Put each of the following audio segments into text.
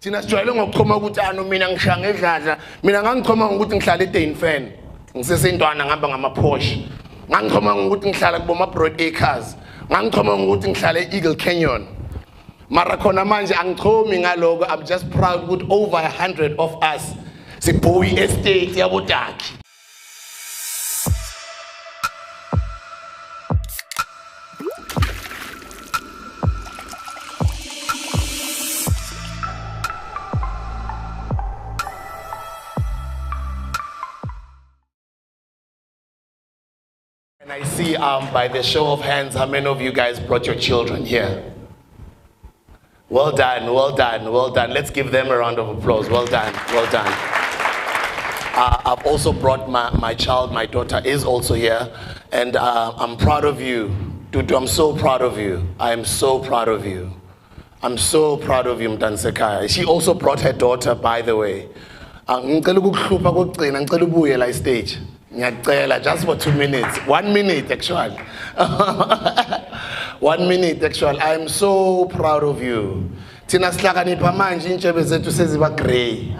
Thina sijwayele ngokuchoma ukuthi mina ngishanga edladla, mina ngangichoma ngokuthi ngihlala eDane fan. Ngisesentwana ngihamba ngama-Porsche. Ngangichoma ngokuthi ngihlala kuboma-Broad Acres. Ngangichoma ngokuthi ngihlala e-Eagle Canyon. Mara khona manje angichomi ngaloko. I'm just proud ukuthi over 100 of us sibhoyi estate yabodaki. And I see by the show of hands, how many of you guys brought your children here? Well done, well done, well done. Let's give them a round of applause. Well done, well done. I've also brought my child, my daughter is also here. And I'm proud of you. Dudu, I'm so proud of you. I am so proud of you. I'm so proud of you, Mtansekaya. She also brought her daughter, by the way. Stage. Just for 2 minutes. 1 minute, actually. 1 minute, actually. I'm so proud of you. Tina slakanipha manje intshebe zethu seziba grey.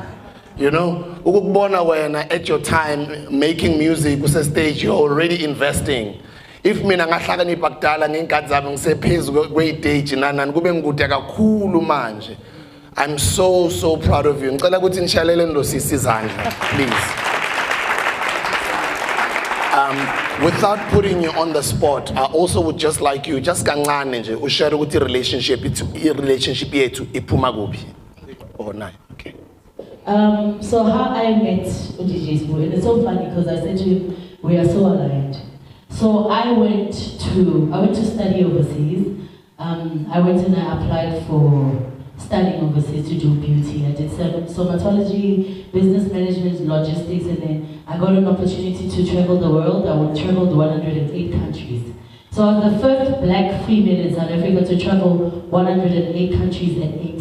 You know, ukubona wena at your time making music kuse stage, you're already investing. If mina ngahlakanipha kudala ngenkathi zami ngisephezulu kwe-stage nanani kube ngikude kakhulu manje. I'm so proud of you. Ngicela ukuthi nishalele lo sisi izandla, please. Without putting you on the spot, I also would just like you, just kancane nje, ushare ukuthi relationship yethu iphuma kuphi. Oh, nice. Okay. So how I met DJ SBU, and it's so funny because I said to him, we are so aligned. So I went to study overseas. I went and I applied for studying overseas to do beauty. I did somatology, business management, logistics, and then I got an opportunity to travel the world. I traveled 108 countries. So I was the first black female in South Africa to travel 108 countries at 18.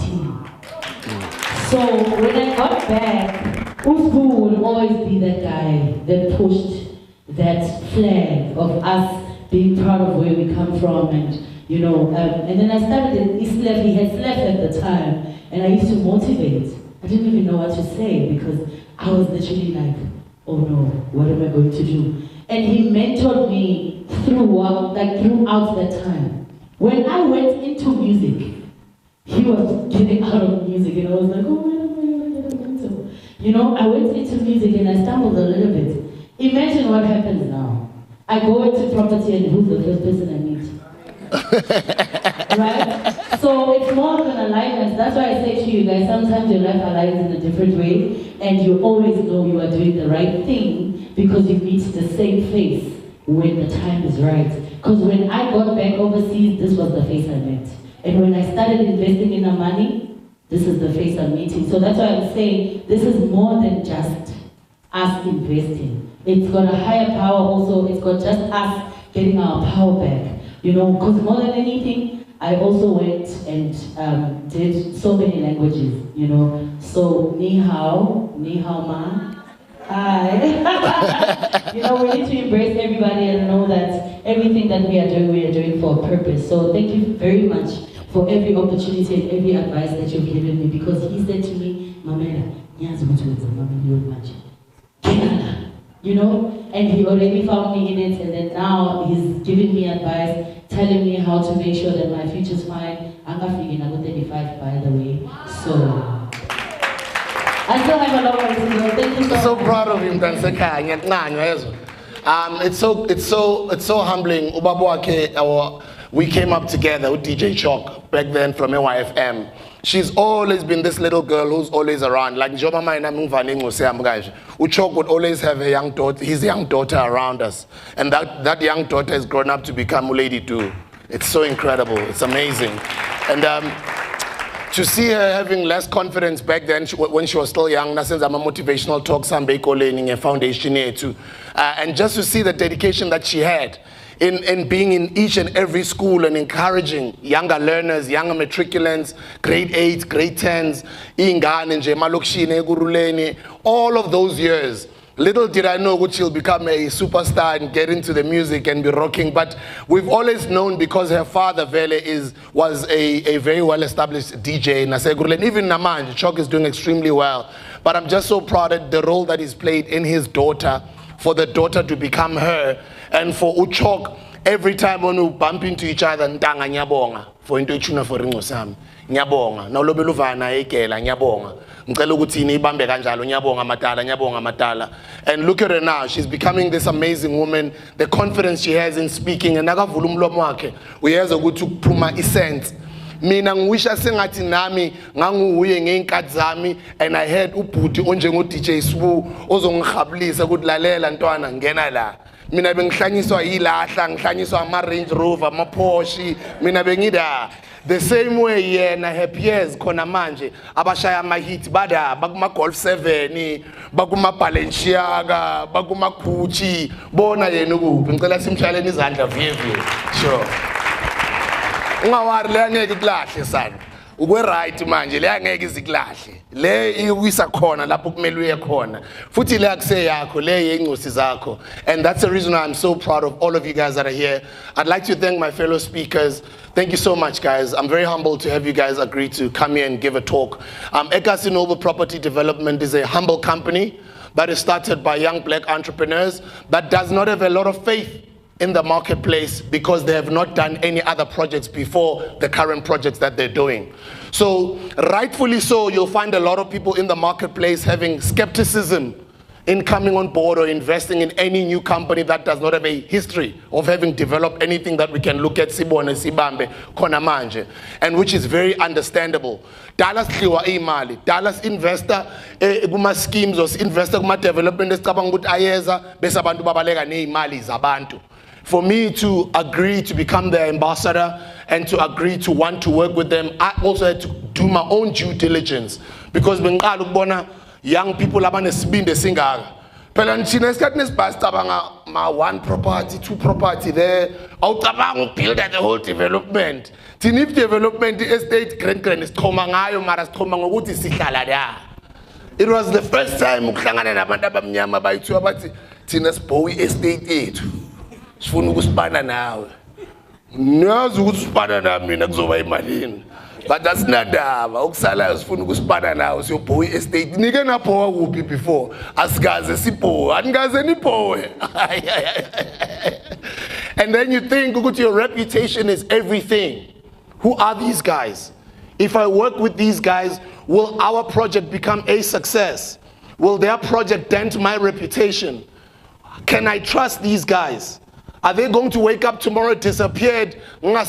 So when I got back, SBU will always be that guy that pushed that flag of us being proud of where we come from, and you know, and then I started in East Left. He had left at the time, and I used to motivate. I didn't even know what to say because I was literally like, oh no, what am I going to do? And he mentored me throughout that time. When I went into music, he was getting out of music, and I was like, oh, what am I going to do? You know, I went into music and I stumbled a little bit. Imagine what happens now. I go into property and who's the first person I meet? Right? So it's more of an alignment. That's why I say to you guys, sometimes your life aligns in a different way, and you always know you are doing the right thing because you meet the same face when the time is right. Because when I got back overseas, this was the face I met. And when I started investing in the money, this is the face I'm meeting. So that's why I'm saying this is more than just us investing. It's got a higher power also. It's got just us getting our power back. You know, because more than anything, I also went and did so many languages, you know. So, ni hao ma, hi. You know, we need to embrace everybody and know that everything that we are doing for a purpose. So thank you very much for every opportunity and every advice that you've given me, because he said to me, Mamela, you know, and he already found me in it, and then now he's giving me advice, telling me how to make sure that my future's fine. I'm not figuring out 35, by the way. So I still have a long way to go. Thank you so much. Proud of him, it's so humbling. We came up together with DJ Chalk back then from AYFM. She's always been this little girl who's always around. Like Chalk would always have his young daughter around us. And that young daughter has grown up to become a lady too. It's so incredible, it's amazing. And to see her having less confidence back then when she was still young, since I'm a motivational talk, a foundation here too. And just to see the dedication that she had in being in each and every school and encouraging younger learners, younger matriculants, grade 8s, grade 10s, all of those years. Little did I know that she'll become a superstar and get into the music and be rocking, but we've always known because her father, Vele, was a very well-established DJ in Nasegurule. And even Naman, Chok is doing extremely well. But I'm just so proud of the role that he's played in his daughter, for the daughter to become her, and for Uchok, every time when we bump into each other, Ntanga nyabonga, for into ichuna for ringo sam, nyabonga, na lobeluvana ekela nyabonga. And look at her now, she's becoming this amazing woman, the confidence she has in speaking, and we has a good to puma essence. Mina ngisha sengathi nami nganguye ngeenkathi zami, and I heard ubhuti onjengo DJ Sbu ozongikhablisa ukuthi lalela ntwana ngena la. Mina bengihlanyiswa yilahla, ngihlanyiswa ama Range Rover, ama Porsche, mina bengida. The same way yena happy years khona manje abashaya ama hit bada bakuma Golf 7, bakuma Balenciaga, bakuma Gucci, bona yena ukuphi ngicela simshayeleni izandla vivi. Sure. Ungawari le angeke kulahle sana. Ukwe right manje le angeke izikulahle. Le iwisa khona lapho kumele uye khona. Futhi le akuse yakho le yengosi zakho. And that's the reason why I'm so proud of all of you guys that are here. I'd like to thank my fellow speakers. Thank you so much, guys. I'm very humbled to have you guys agree to come here and give a talk. Ekasi Noble Property Development is a humble company that is started by young black entrepreneurs that does not have a lot of faith in the marketplace because they have not done any other projects before the current projects that they're doing. So rightfully so, you'll find a lot of people in the marketplace having skepticism in coming on board or investing in any new company that does not have a history of having developed anything that we can look at Sibone, Sibambe, Konamanje, and which is very understandable. Dallas Kliwa Imali, Dallas investor, Guma schemes or investor Guma development is Kabangut Ayeza, Besabantu Babalega Ne Imali Zabantu. For me to agree to become their ambassador and to agree to want to work with them, I also had to do my own due diligence because Bengalubona young people abanesibindi singaga phela nithina esikhathini nesibhasicabanga ma one property, two property there awucabanga ubuild the whole development. Thina if development estate grand sichoma ngayo mara sichoma ngokuthi sihlala la. It was the first time ukuhlangana nabantu abamnyama bayithiwa bathi thina sibowi estate yethu sifuna ukusibana nawe nazi ukuthi usibana nami mina kuzoba imalini. But that's not ukusala sifuna ukusibana nawo siyoboy estate nike naphowa kuphi before asikaze sipho angaze niphowe. And then you think ukuthi your reputation is everything. Who are these guys? If I work with these guys, will our project become a success? Will their project dent my reputation? Can I trust these guys? Are they going to wake up tomorrow disappeared? I'm going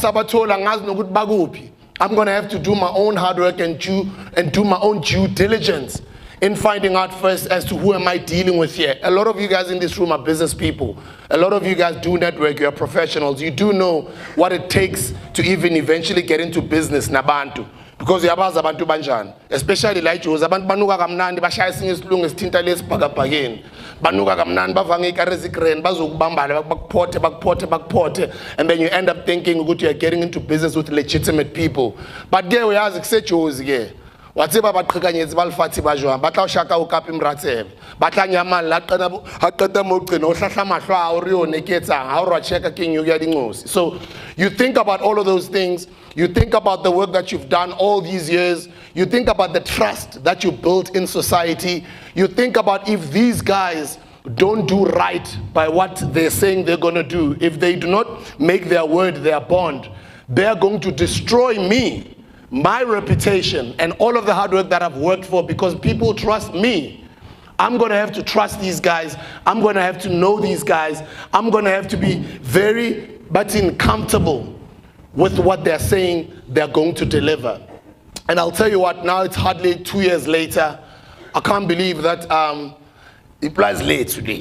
to have to do my own hard work and do my own due diligence in finding out first as to who am I dealing with here. A lot of you guys in this room are business people. A lot of you guys do network, you're professionals. You do know what it takes to even eventually get into business, nabantu. Because yabazi abantu banjani, especially like you, abantu banuka kamnandi bashaya esinye isilungu esithinta lesibhakabhakeni. Banuka kamnandi bavanga ikari ezikreni bazokubambala bakuphote, and then you end up thinking ukuthi you're getting into business with legitimate people. But ke uyazi kusejozi ke. Wathi babaqhekanyezi balifathi bajwa batla ushaka ukapi mratsebe batla nyamali laqena haqeda mogcina ohlahla mahlo a uriyo neketsa ha ro cheka king you get ingosi. So you think about all of those things, you think about the work that you've done all these years, you think about the trust that you built in society, you think about if these guys don't do right by what they're saying they're going to do, if they do not make their word their bond, they're going to destroy me, my reputation, and all of the hard work that I've worked for because people trust me. I'm going to have to trust these guys. I'm going to have to know these guys. I'm going to have to be very comfortable with what they're saying they're going to deliver. And I'll tell you what, now it's hardly 2 years later. I can't believe that it was late today.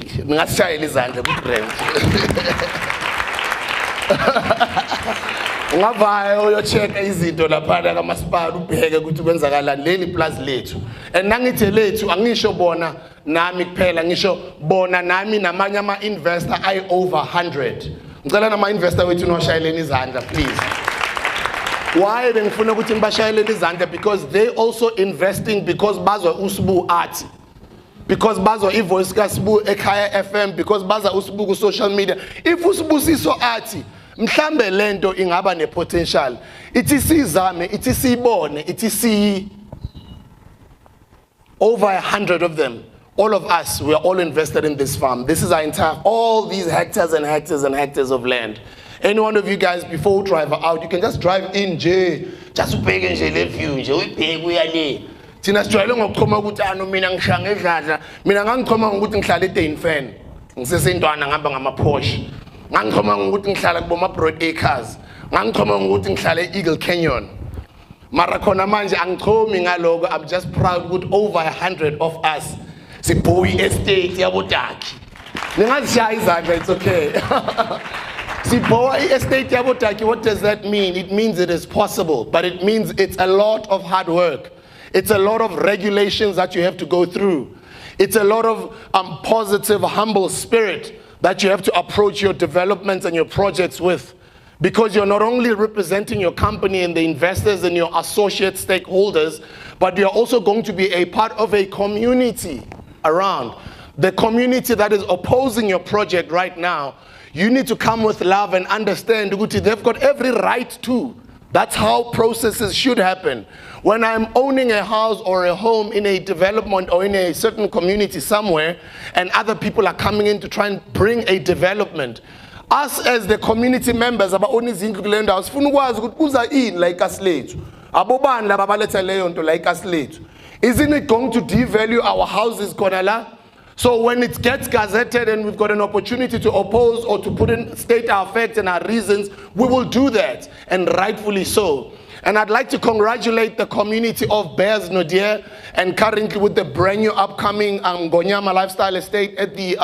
Ungavaya uyocheka izinto laphana kamasipala ubheke ukuthi kwenzakalani leli plus lethu. And nangithe lethu angisho bona nami kuphela ngisho bona nami namanye ama investor I over 100. Ngicela nama investor wethu noshayeleni izandla please. Why bengifuna ukuthi ngibashayeleni izandla? Because they also investing because bazwa uSbu athi. because bazo ivoice kaSbu ekhaya FM, because baza uSbu ku social media. If uSbusiso athi mhlambe lento ingaba ne potential, ithi sizame, ithi siyibone, ithi si over 100 of them. All of us, we are all invested in this farm. This is our entire, all these hectares and hectares and hectares of land. Any one of you guys, before we drive out, you can just drive in, just ubheke nje le view nje, ubheke uyale. Thina sijwayele ngokuchoma ukuthi mina ngishanga edladla, mina ngangichoma ngokuthi ngihlala eDainfern. Ngisesentwana ngihamba ngama-Porsche. Ngangichoma ngokuthi ngihlala kuboma-Broad Acres. Ngangichoma ngokuthi ngihlala e-Eagle Canyon. Mara khona manje angichomi ngaloko. I'm just proud ukuthi over 100 of us sibhuyi estate yabodaki. Ningazishaya izandla, it's okay. Sibhuyi estate yabodaki, what does that mean? It means it is possible, but it means it's a lot of hard work. It's a lot of regulations that you have to go through. It's a lot of positive, humble spirit that you have to approach your developments and your projects with. Because you're not only representing your company and the investors and your associate stakeholders, but you're also going to be a part of a community around. The community that is opposing your project right now, you need to come with love and understand they've got every right to. That's how processes should happen. When I'm owning a house or a home in a development or in a certain community somewhere, and other people are coming in to try and bring a development, us as the community members, like us lethu. Isn't it going to devalue our houses, Konala? So when it gets gazetted and we've got an opportunity to oppose or to state our facts and our reasons, we will do that, and rightfully so. And I'd like to congratulate the community of Bears Nodia, and currently with the brand new upcoming Gonyama Lifestyle Estate at the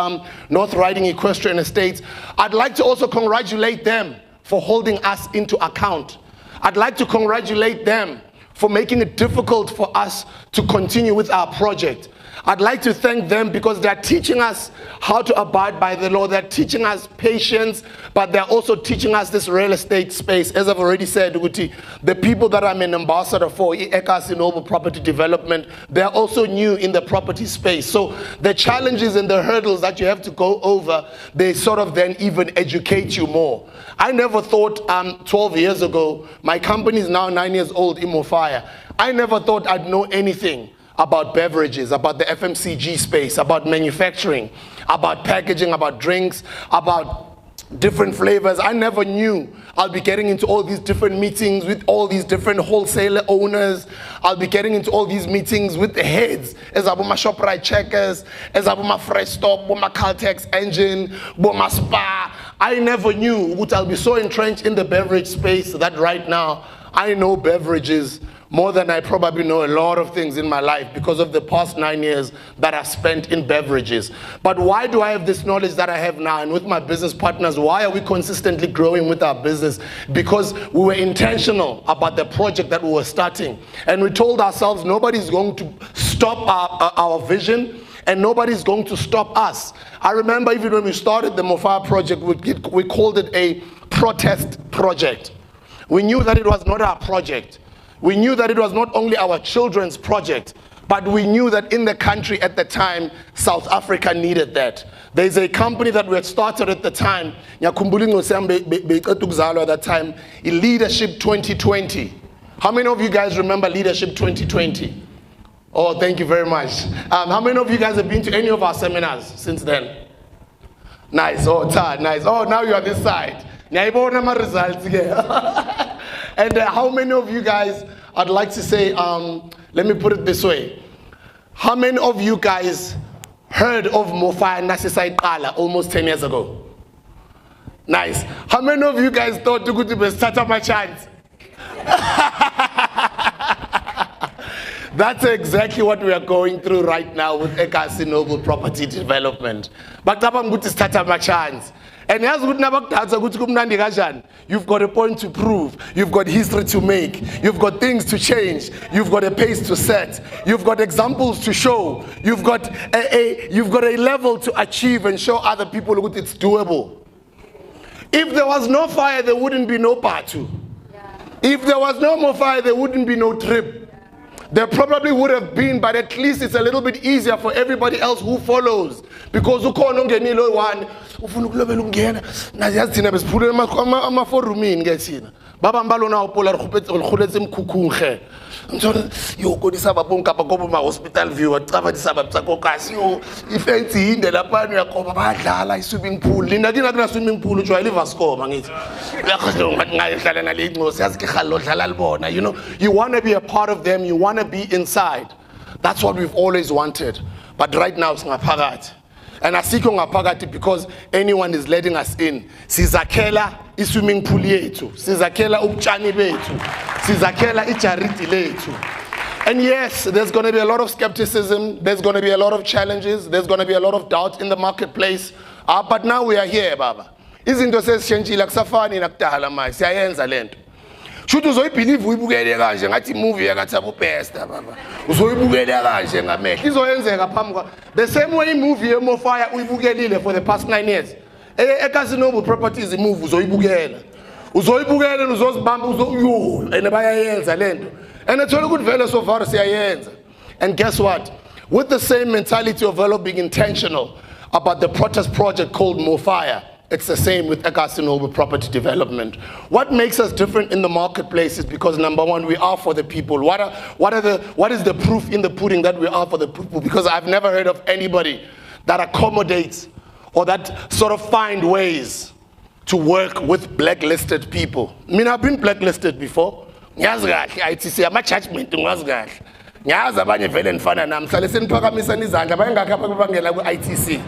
North Riding Equestrian Estates. I'd like to also congratulate them for holding us into account. I'd like to congratulate them for making it difficult for us to continue with our project. I'd like to thank them because they're teaching us how to abide by the law. They're teaching us patience, but they're also teaching us this real estate space. As I've already said, Uguti, the people that I'm an ambassador for, Ekasi Noble Property Development, they're also new in the property space. So the challenges and the hurdles that you have to go over, they sort of then even educate you more. I never thought 12 years ago, my company is now 9 years old, Imofire. I never thought I'd know anything about beverages, about the FMCG space, about manufacturing, about packaging, about drinks, about different flavors. I never knew I'll be getting into all these different meetings with all these different wholesaler owners. I'll be getting into all these meetings with the heads, as Abuma ShopRite Checkers, as Abuma Fresh Stop, Boma Caltex Engine, Boma Spa. I never knew that I'll be so entrenched in the beverage space that right now I know beverages more than I probably know a lot of things in my life because of the past 9 years that I've spent in beverages. But why do I have this knowledge that I have now? And with my business partners, why are we consistently growing with our business? Because we were intentional about the project that we were starting. And we told ourselves nobody's going to stop our vision, and nobody's going to stop us. I remember even when we started the Mofire project, we called it a protest project. We knew that it was not our project. We knew that it was not only our children's project, but we knew that in the country at the time, South Africa needed that. There's a company that we had started at the time, at that time, Leadership 2020. How many of you guys remember Leadership 2020? Oh, thank you very much. How many of you guys have been to any of our seminars since then? Nice, oh, nice. Oh, now you're on this side. And how many of you guys, I'd like to say, let me put it this way. How many of you guys heard of Mofire Nasisai Kala almost 10 years ago? Nice. How many of you guys thought to go to start up my chance? That's exactly what we are going through right now with Ekasi Noble Property Development. But I'm going to start up my chance. And as you've got a point to prove, you've got history to make, you've got things to change, you've got a pace to set, you've got examples to show, you've got a level to achieve and show other people that it's doable. If there was no fire, there wouldn't be no part two. If there was no more fire, there wouldn't be no trip. There probably would have been, but at least it's a little bit easier for everybody else who follows. Because ukhona ungenile one ufuna ukulobela ungena naziyazi thina besiphule ama-forumini ke thina babamba lona upola rhuletse emkhukhunghe ngithola yo kodisa babonke abakoba ma-hospital view wacaba disaba tsa kokasi yo ifensi yinde lapha uyakoba bayadlala i-swimming pool lina kina kuna-swimming pool ujwayela ivascoma ngithi ngayihlala nale ncosi yazi ke khalo dlala libona. You know, you want to be a part of them, you want to be inside. That's what we've always wanted, but right now it's ngaphakathi. And asikho ngaphakathi because anyone is letting us in. Sizakhela i-swimming pool yethu, sizakhela ubutshani bethu, sizakhela ijariti lethu. And yes, there's going to be a lot of skepticism, there's going to be a lot of challenges, there's going to be a lot of doubt in the marketplace. But now we are here, baba. Izinto sezishentshile akusafani nakudala manje, siyayenza lento. Should uzoyibelieve uyibukele kanje ngathi movie yakaThabo Bester baba. Uzoyibukele kanje ngamehlo. Izoyenzeka phambi kwa. The same way movie yeMofire uyibukelile for the past 9 years. Ekasi Noble Properties movie uzoyibukela. Uzoyibukela uzozibamba uzoyo and bayayenza lento. And it's all good vele so far siyayenza. And guess what? With the same mentality of being intentional about the protest project called Mofire, it's the same with Ekasi Noble Property Development. What makes us different in the marketplace is because number one, we are for the people. What is the proof in the pudding that we are for the people? Because I've never heard of anybody that accommodates or that sort of find ways to work with blacklisted people. I mean, I've been blacklisted before. Ngiyazi kahle ITC ama-judgment ngiyazi kahle. Ngiyazi abanye vele nifana nami hlale seniphakamisa izandla bayengakho apha bangena ku-ITC.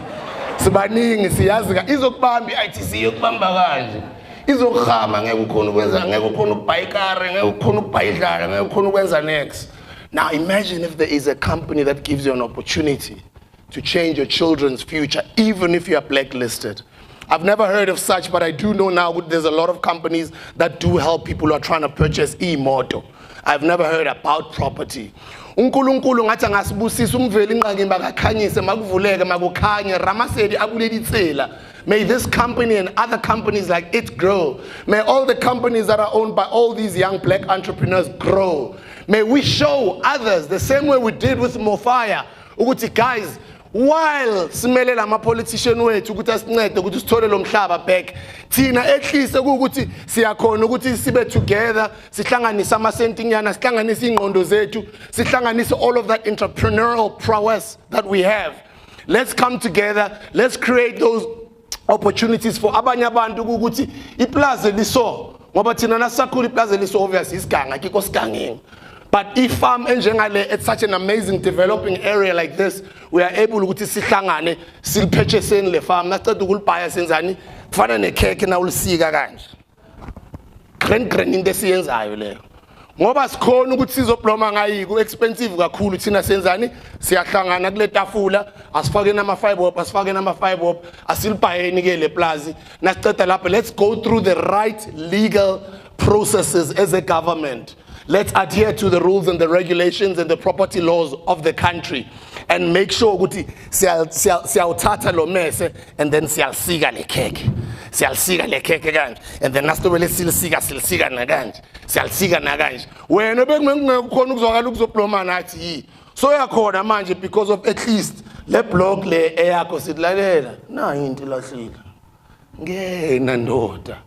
Sibaningi siyazi ka izokubamba i-ITC yokubamba kanje. Izokhama ngeke ukhona ukwenza ngeke ukhona ukubhayi ikari ngeke ukhona ukubhayi idlala ngeke ukhona ukwenza next. Now imagine if there is a company that gives you an opportunity to change your children's future even if you are blacklisted. I've never heard of such, but I do know now there's a lot of companies that do help people who are trying to purchase e-moto. I've never heard about property. uNkulunkulu ngathi angasibusisa umveli inqaki bakakhanyise makuvuleke makukhanye Ramasedi abuleditsela. May this company and other companies like it grow. May all the companies that are owned by all these young black entrepreneurs grow. May we show others the same way we did with Mofire. Ukuthi guys, while simelela ama-politician wethu ukuthi asincede ukuthi sithole lo mhlaba back, thina at least ukuthi siyakhona ukuthi sibe together, sihlanganise amasentinyana, sihlanganise ingqondo zethu, sihlanganise all of that entrepreneurial prowess that we have. Let's come together, let's create those opportunities for abanye abantu ukuthi iplaza liso ngoba thina nasakhula iplaza liso obviously isiganga kiko sigangeni. But if farm enjengale at such an amazing developing area like this, we are able ukuthi sihlangane silipurchaseni le farm naceda ukulibhaya senzani kufana nekhekhe na ulisika kanje. Grand into esiyenzayo leyo. Ngoba sikhona ukuthi sizobloma ngayiko expensive kakhulu thina senzani siyahlangana kule tafula asifake nama-fiber up asifake nama-fiber up asilibhayeni ke le plaza nasiceda lapho. Let's go through the right legal processes as a government. Let's adhere to the rules and the regulations and the property laws of the country and make sure ukuthi siyawuthatha lo mese and then siyalisika le khekhe. Siyalisika le khekhe kanje and then nasitobele silisika nakanje. Siyalisika nakanje. Wena bekungekukhona ukuzwakala ukuzobloma nathi yi. So yakhona manje because of at least le block le eyakho silalela. Na into lahlika. Ngena ndoda.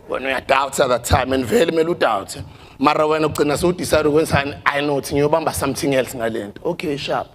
Wena uyadoubt at that time and vele mele udoubt. Mara wena ugcina sewudecide ukwenzani I know ukuthi ngiyobamba something else ngalento. Okay, sharp.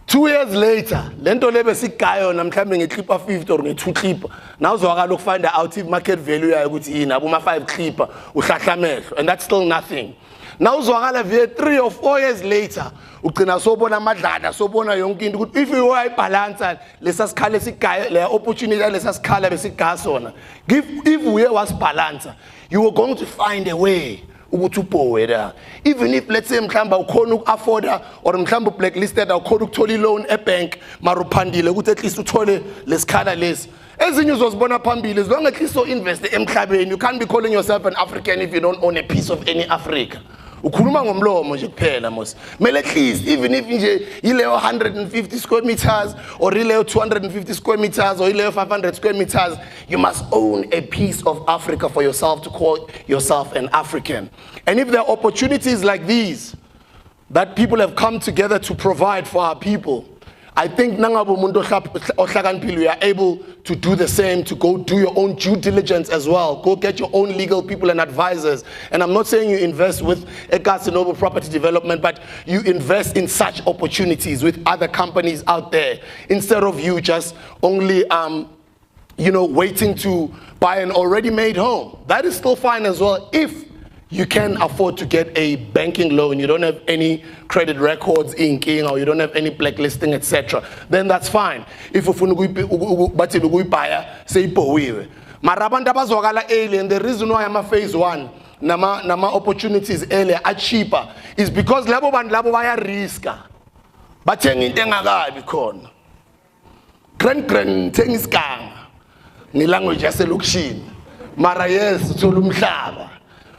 2 years later, lento lebe sigayo na mhlambe ngeclipper 50 or nge2 clipper. Now uzwakala ukufind out if market value yayo ukuthi yini abuma 5 clipper uhlahla amehlo and that's still nothing. Now uzwakala via 3 or 4 years later, ugcina sobona amadlana sobona yonke into ukuthi if you wayibalance lesasikhala sigayo le opportunity lesasikhala besigaya sona. If we was balance, you were going to find a way ukuthi upowe la. Even if let's say mhlamba ukhona ukuafforda or mhlamba blacklisted ukhona ukuthola loan ebank maruphandile ukuthi at least uthole lesikhala lesi. Ezinye uzozibona phambili as long as you so invest emhlabeni. You can't be calling yourself an African if you don't own a piece of any Africa. Ukhuluma ngomlomo nje kuphela mos. Mele at least even if nje ileyo 150 square meters or ileyo 250 square meters or ileyo 500 square meters, you must own a piece of Africa for yourself to call yourself an African. And if there are opportunities like these that people have come together to provide for our people. I think we are able to do the same, to go do your own due diligence as well. Go get your own legal people and advisors. And I'm not saying you invest with Ekasi Noble Property Development, but you invest in such opportunities with other companies out there, instead of you just only waiting to buy an already made home. That is still fine as well if you can afford to get a banking loan, you don't have any credit records inking, or you don't have any blacklisting, etc. Then that's fine. If you buy, say Marabanda bazwakala early, and the reason why I'm a phase one, nama opportunities earlier are cheaper, is because labo baya riska. Bathenga into engakabi khona. Grand thengis kanga. Ni language yaselokishini. Mara yes uthola umhlaba.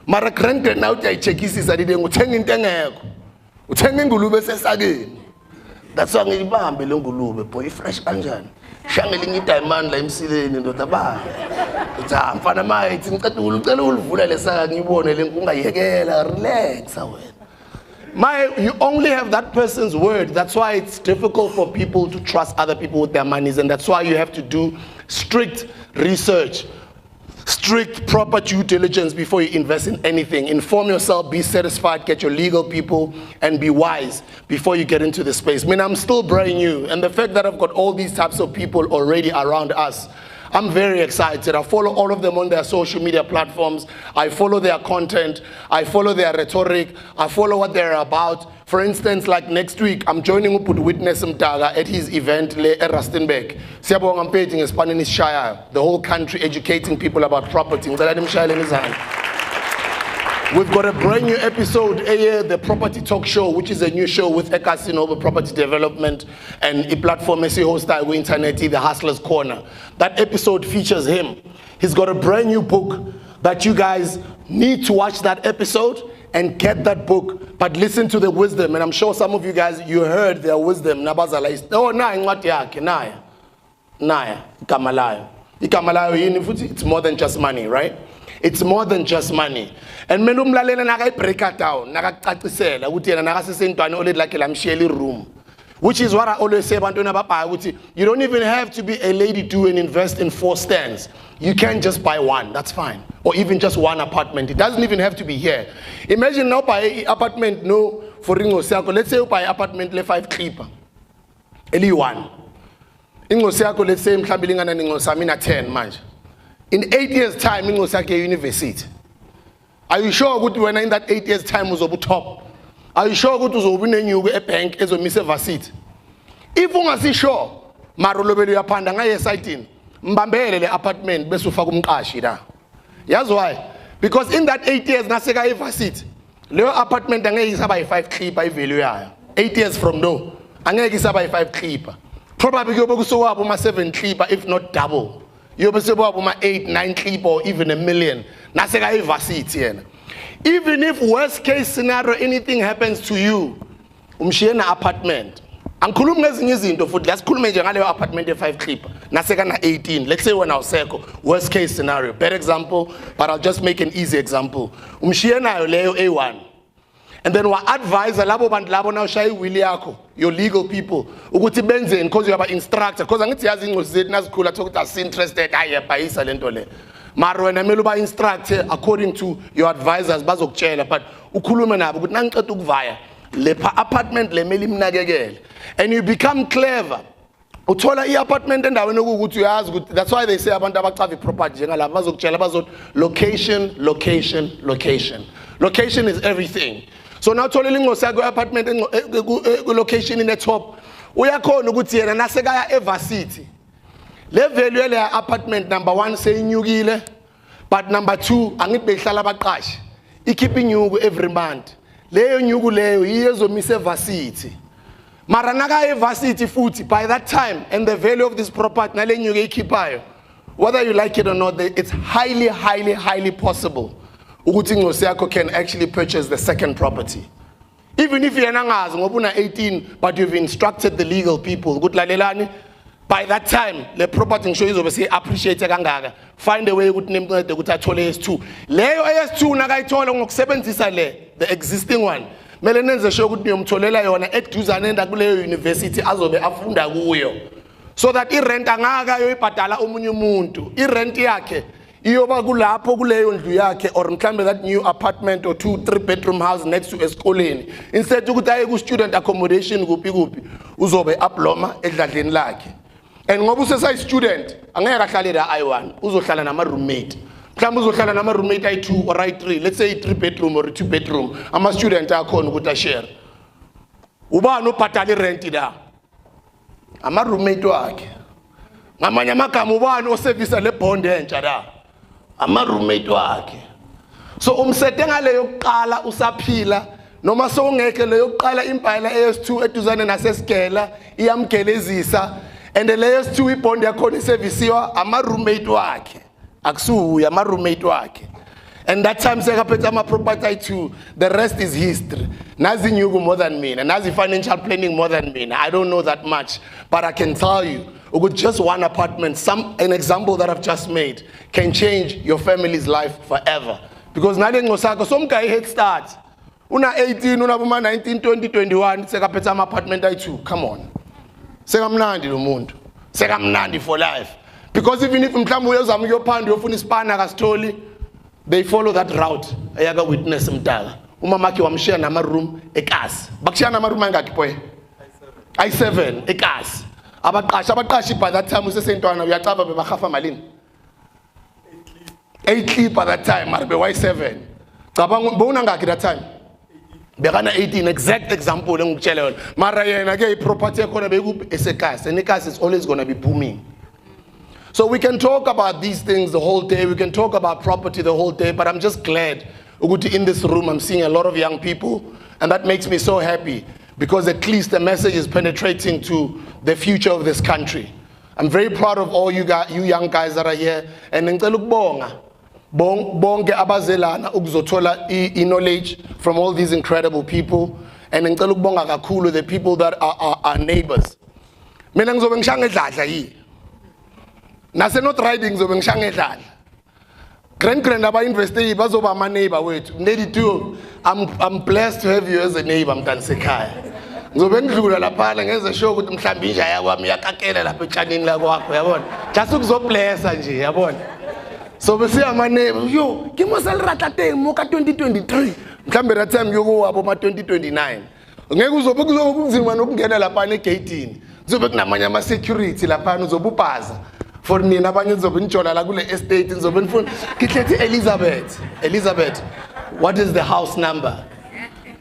Mara grand now uyayechekisisa lide nguthenga into engekho. Uthenga ingulube sesakeni. That's why ngiyibambe le ngulube boy fresh kanjani. Shangelinye idiamond la emsileni ndoda ba. Uthi mfana mayithi ngicela ulivula lesaka ngibone le ungayekela relax wena. You only have that person's word. That's why it's difficult for people to trust other people with their monies, and that's why you have to do strict research, strict proper due diligence before you invest in anything. Inform yourself, be satisfied, get your legal people, and be wise before you get into the space. I mean, I'm still brand new, and the fact that I've got all these types of people already around us, I'm very excited. I follow all of them on their social media platforms. I follow their content. I follow their rhetoric. I follow what they're about. For instance, like next week, I'm joining up with Witness Mtaga at his event at Rustenburg. I'm painting a Spanish Shire, the whole country educating people about property. We've got a brand new episode, the Property Talk Show, which is a new show with Ekasi Noble Property Development and a platform as host the internet, the Hustler's Corner. That episode features him. He's got a brand new book that you guys need to watch that episode and get that book, but listen to the wisdom. And I'm sure some of you guys, you heard their wisdom. It's more than just money, right? It's more than just money. And break it down. Room. Which is what I always say about you don't even have to be a lady to and invest in 4 stands. You can just buy one, that's fine. Or even just one apartment. It doesn't even have to be here. Imagine now buy an apartment no for Ringo Circle. Let's say you buy an apartment le 5 clipper. Only one. Ingo Circle, let's say mhlabilingana ningo samina 10 manje. In 8 years' time, in Osaka University. Are you sure good when in that 8 years' time was over top? Are you sure good was over a bank as a Miss Vasit? If you are sure, Marulobeli upon the higher sighting, Mbambele apartment, Besufagum Kashida. That's why. Because in that 8 years, Nasega Vasit, Leo apartment and is about 5 clip by value. 8 years from now, and is about 5 clip. Probably you go so 7 clip, if not double. You be about 8, 9 clip or even $1 million. Even if worst case scenario anything happens to you, umshiyena apartment. Angikhulumi ngezinye izinto futhi la sikhulume nje ngaleyo apartment e5 clip. Naseka na 18. Let's say when awusekho worst case scenario. Better example, but I'll just make an easy example. Umshiyena leyo A1. And then wa advisor labo bantu labo na ushaya iwili yakho, your legal people, ukuthi benzeni because you have an instructor, because angithi yazi ingozi zethu nazikhula ukuthi asi interested ayebhayisa lento le. Mara wena kumele uba instructor according to your advisors bazokutshela, but ukhulume nabo ukuthi nangiqeda ukuvaya le apartment le mele imnakekele. And you become clever. Uthola i-apartment endaweni ukuthi uyazi ukuthi, that's why they say abantu abachava property njengalabo bazokutshela bazothi location, location, location. Location is everything. So now tolling ngosaka apartment location in the top. Uyakhona ukuthi yena nasekaya eVarsity. Le value le apartment number 1 seyinyukile, but number 2 angithi behlala abaqashi. Ikhipha inyuku every month. Leyo nyuku leyo iyezomisa eVarsity. Mara naka eVarsity futhi by that time and the value of this property nale nyuku ikhiphayo. Whether you like it or not, it's highly possible. Ukuthi ingosi yakho can actually purchase the second property. Even if you're not 18, but you've instructed the legal people, by that time, the property insurance will say appreciate kangaka. Find a way to name the AS2. Leyo AS2 nagayithola ngokusebenzisa le, the existing one. mele nenze sure ukuthi niyomtholela yona eduzane ndakuleyo university azobe afunda kuyo, so that irent angaka yoyibhadala omunye umuntu, irent yakhe iyoba kulapho kuleyo ndlu yakhe, or mhlambe that new apartment or 2-3 bedroom house next to esikoleni, instead ukuthi aye ku student accommodation kuphi uzobe abloma edladleni lakhe. And ngoba usesa student angeke ahlale la I1, uzohlala nama roommate, mhlawumbe uzohlala nama roommate I2 or I3, let's say 3 bedroom or 2 bedroom, ama student akhona ukuthi ashare. Ubani obhadala irent la? Ama roommate wakhe. Ngamanye amagama ubani oservice le bond entsha la? Ama roommate wakhe. So umsete ngaleyo yokuqala usaphila, noma sowungeke leyo yokuqala impahla ES2 eduzane nasesigela iyamgelezisa, and leyo S2 ibond yakhona iservisiwa ama roommate wakhe, akusuya ama roommate wakhe. And that time sekaphethe ama property too, the rest is history. Nazi nyugu more than me, and nazi financial planning more than me. I don't know that much, but I can tell you, with just one apartment, an example that I've just made can change your family's life forever. Because nale ngosako some guy head start. Una 18, una buma 19, 20, 21, sekaphethe ama apartment I2. Come on. Sekamnandi lo muntu. Sekamnandi for life. Because even if mhlawumbe uyozama ukuyophanda uyofuna isipana kasitholi, they follow that route. Ayaga witness mdala. Umamakhe wamshare nama room Ekasi. Bakushare nama room angaki boy? I7 Ekasi. Abaqashi by that time usesentwana uyacaba bebahafa malini? 8 by that time mara be Y7. Cabanga bona ngaki that time? Bekana 18, exact example engikutshela yona. Mara yena ke iproperty yakhona bekuphi eseKasi. And Ekasi is always going to be booming. So we can talk about these things the whole day, we can talk about property the whole day, but I'm just glad in this room I'm seeing a lot of young people, and that makes me so happy, because at least the message is penetrating to the future of this country. I'm very proud of all you guys, you young guys that are here, and ngicela ukubonga bonke abazelana ukuzothola knowledge from all these incredible people, and ngicela ukubonga kakhulu the people that are our neighbors. Mina ngizobe ngishanga edladla yi. Nase not riding ngizobe ngishanga edladla. Grand aba-investe bazoba ama-neighbor wethu. Lady too, I'm blessed to have you as a neighbor mntanisekhaya. Ngizobe ngidlula laphana ngenze sure ukuthi mhlawumbe inja yakwami yakakela lapha etshanini la kwakho yabona. Just ukuzoblessa nje yabona. So bese ama-neighbor, yo, ke mo selirata teng mo ka 2023. Mhlawumbe that time yokuwabo ma 2029. Ngeke uzobe kunzima nokungena laphana egate. Kuzobe kunamanye ama-security laphana uzobe upaza. For nina abanye nizobe nitshola la kule estate nizobe nifuna ngikhethi Elizabeth, what is the house number?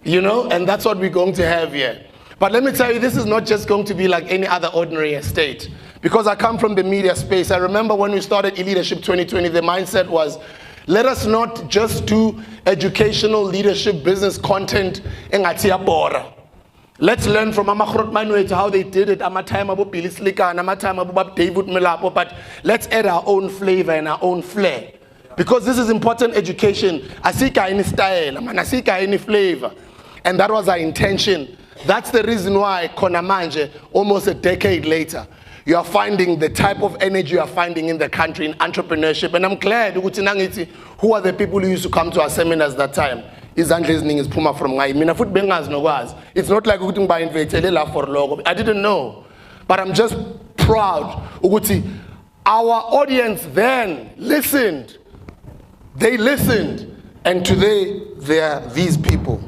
You know, and that's what we're going to have here. But let me tell you, this is not just going to be like any other ordinary estate, because I come from the media space. I remember when we started eLeadership 2020, the mindset was, let us not just do educational leadership business content engathi yabora. Let's learn from Amakrot Manuel how they did it. Time about Billy Slicker and time about David Milapo, but let's add our own flavor and our own flair. Because this is important education. Asika any style, asika any flavor. And that was our intention. That's the reason why Konamanje, almost a decade later, you are finding the type of energy you are finding in the country in entrepreneurship. And I'm glad who are the people who used to come to our seminars that time. Izandla eziningi ziphuma from ngayi. Mina futhi bengazi nokwazi. It's not like ukuthi ngiba invitele la for logo. I didn't know. But I'm just proud ukuthi our audience then listened. They listened, and today they are these people.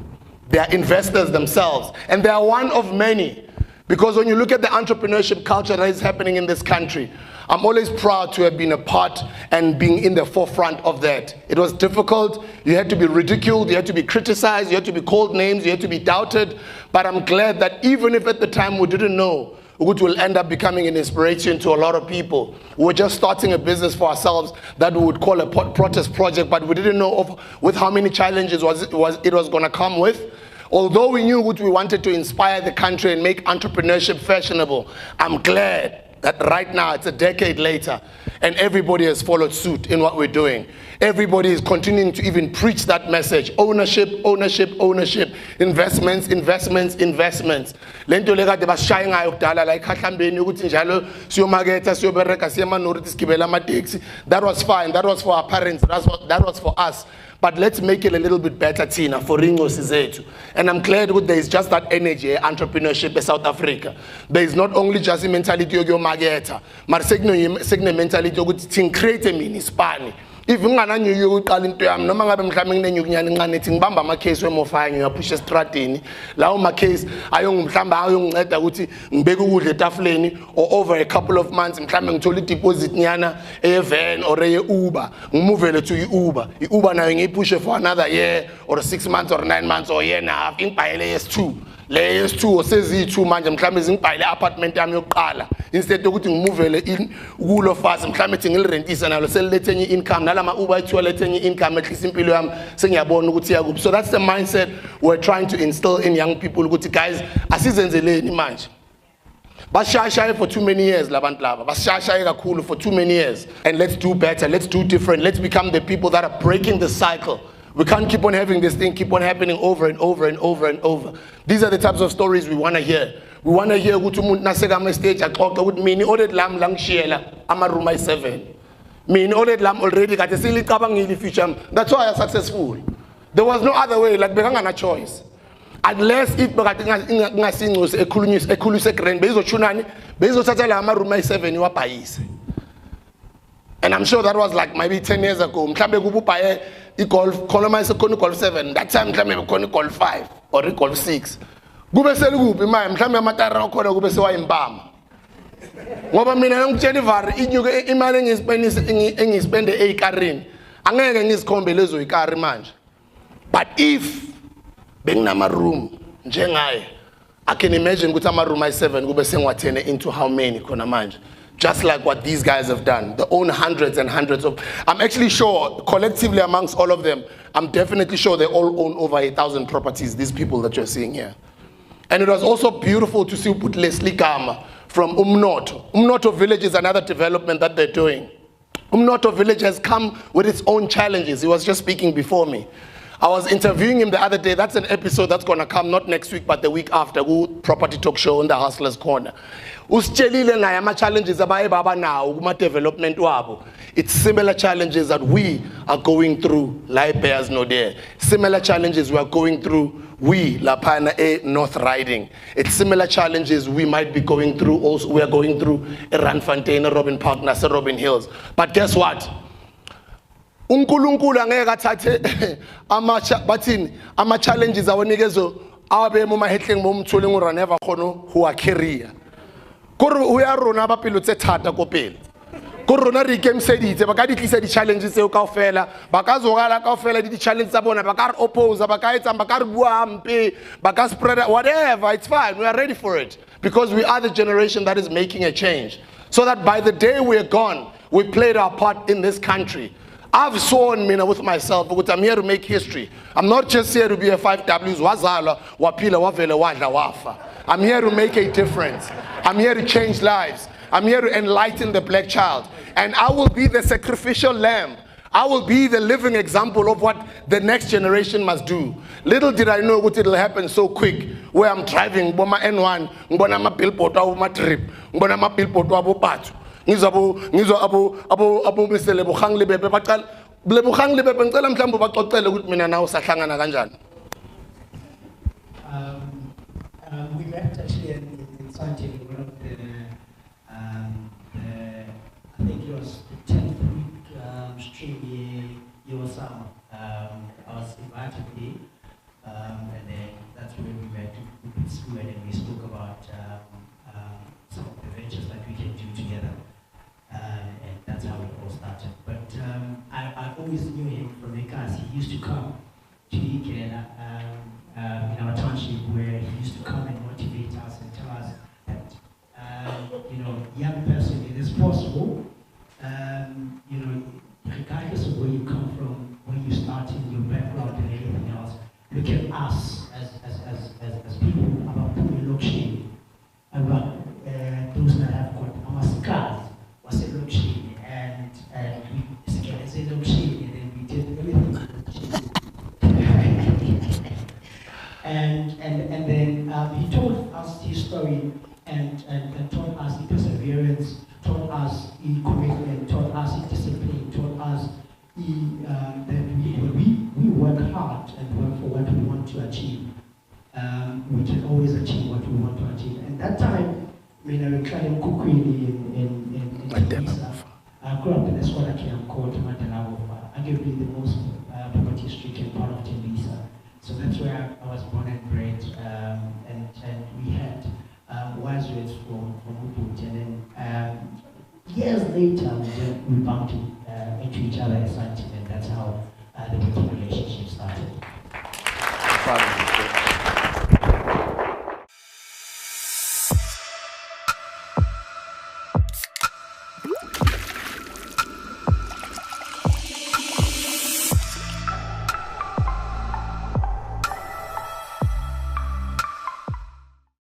They are investors themselves, and they are one of many. Because when you look at the entrepreneurship culture that is happening in this country, I'm always proud to have been a part and being in the forefront of that. It was difficult. You had to be ridiculed, you had to be criticized, you had to be called names, you had to be doubted. But I'm glad that even if at the time we didn't know, which will end up becoming an inspiration to a lot of people. We were just starting a business for ourselves that we would call a protest project, but we didn't know with how many challenges it was going to come with. Although we knew what we wanted to inspire the country and make entrepreneurship fashionable, I'm glad that right now it's a decade later and everybody has followed suit in what we're doing. Everybody is continuing to even preach that message. Ownership, ownership, ownership. Investments, investments, investments. Lento lekade basishaya ngayo kudala la ikhahlambeni ukuthi njalo siyomaketha siyobereka siyema-minorities gibela ama-taxi. That was fine. That was for our parents. That was for us. but let's make it a little bit better, Tina, for Ringo Sizetu. And I'm glad that there is just that energy, entrepreneurship in South Africa. There is not only just the mentality of your mageta, but the mentality of create a mini Spani. If you are new call into no man coming then you can bamba my case when more fine you push a stratini. Lao my case, I young Tamba young at the Uti, Begu the Tafleni, or over a couple of months, I'm coming to deposit Niana, a van or a Uber, move it to Uber. Uber now you push it for another year or 6 months or 9 months or a year and a half in by layers 2. Layers 2 or says 2 months, I'm coming by the apartment I'm your color. Instead of move in wool of us, I'm coming rent is and I'll sell letting income. Nalama Uber to letting income at least simply I'm saying about. So that's the mindset we're trying to instill in young people. Guys, assistance in manage. But shy for too many years, Labant Lava. But shy cool for too many years. And let's do better, let's do different, let's become the people that are breaking the cycle. We can't keep on having this thing keep on happening over and over and over and over. These are the types of stories we want to hear. We want to hear ukuthi naseka my stage aqoqa ukuthi mina ordered lam langishiyela ama room 7. Mina ordered lam already kade silicabangile future. That's why I'm successful. There was no other way, like bekangana choice. Unless if ngasinxuse ekhuluse grand bezochunani bezothatha la ama room 7 iwabhayise. And I'm sure that was like maybe 10 years ago. Mhlambe kubupaye golf colonize golf 7. That time mhlambe golf 5 or golf 6. Kube selukuphi manje mhlambe amatara akhona kube sewayimbama. Ngoba mina ngitshela ivari inyuke imali engispende eikarini. Angeke ngizikhombe lezo ikari manje. But if benginama room njengaye I can imagine ukuthi ama room 7 kube sengiwathene into how many khona manje. Just like what these guys have done. They own hundreds and hundreds of... I'm actually sure, collectively amongst all of them, I'm definitely sure they all own over 1,000 properties, these people that you're seeing here. And it was also beautiful to see put Leslie Kama from Umnoto. Umnoto Village is another development that they're doing. Umnoto Village has come with its own challenges. He was just speaking before me. I was interviewing him the other day. That's an episode that's going to come not next week, but the week after. Property talk show in the Hustlers Corner. Usitshelile naye ama challenges abaye baba nawo kuma development wabo. It's similar challenges that we are going through like Bears no there. Similar challenges we are going through we Lapana A North Riding. It's similar challenges we might be going through also. We are going through Randfontein, Robin Park, Nasa Robin Hills. But guess what? uNkulunkulu angeke athathe ama challenges awonikezo abe mu mahetleng mo mthole ngora never khono ho a career kore o ya rona ba pelo tse thata ko pele kore rona re ikemiseditse ba ka di tlisa di challenges tseo kaofela ba ka zogala kaofela di challenges tsa bona ba ka re oppose ba ka etsa ba ka re bua ampe ba ka spread whatever. It's fine, we are ready for it because we are the generation that is making a change so that by the day we are gone we played our part in this country. I've sworn with myself because I'm here to make history. I'm not just here to be a 5Ws. Wazala, wapila, wavele, wadla, wafa. I'm here to make a difference. I'm here to change lives. I'm here to enlighten the black child. And I will be the sacrificial lamb. I will be the living example of what the next generation must do. Little did I know what it'll happen so quick. Where I'm driving, Boma N1, Mbona ma billboard ma trip, Mbona ma billboard patu. Ngizo abo Mr. Lebogang Lebebe baqala Lebogang Lebebe ngicela mhlawumbe baxoxele ukuthi mina nawe sahlangana kanjani. We met actually in Sanjay, one of the I think it was the 10th week stream Yosama. I was invited there, and then that's when we met with school and we spoke about some of the ventures that we can do together. And that's how it all started. But I always knew him from Ekasi. He used to come to Ikela in our township where he used to come and motivate us and tell us that, young person, it is possible, regardless of where you come from, where you started, your background and everything else, look at us as people about Pumilochi, about those that have got our scars. Was a luxury, and we said luxury, and then we did everything. and then he told us his story and taught us the perseverance, taught us the commitment, taught us the discipline, taught us that we work hard and work for what we want to achieve, we can always achieve what we want to achieve. And that time, I mean, I was trying in Tembisa. I grew up in a squatter camp called Matalawofa, arguably the most poverty stricken part of Tembisa. So that's where I was born and bred, and we had wise words from Ubuntu. And then years later, we bumped into each other as such, and that's how the